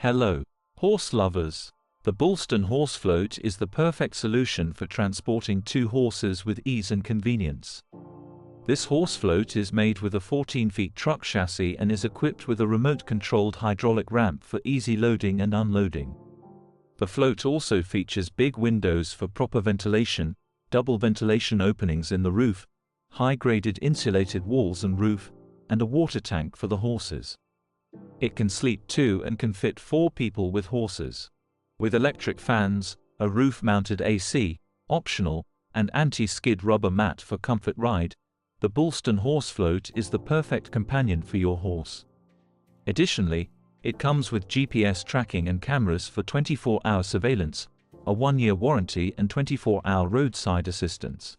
Hello, horse lovers. The Bullston Horse Float is the perfect solution for transporting two horses with ease and convenience. This horse float is made with a 14-feet truck chassis and is equipped with a remote-controlled hydraulic ramp for easy loading and unloading. The float also features big windows for proper ventilation, double ventilation openings in the roof, high-graded insulated walls and roof, and a water tank for the horses. It can sleep 2 and can fit 4 people with horses. With electric fans, a roof-mounted AC, optional, and anti-skid rubber mat for comfort ride, the Bullston Horse Float is the perfect companion for your horse. Additionally, it comes with GPS tracking and cameras for 24-hour surveillance, a 1-year warranty and 24-hour roadside assistance.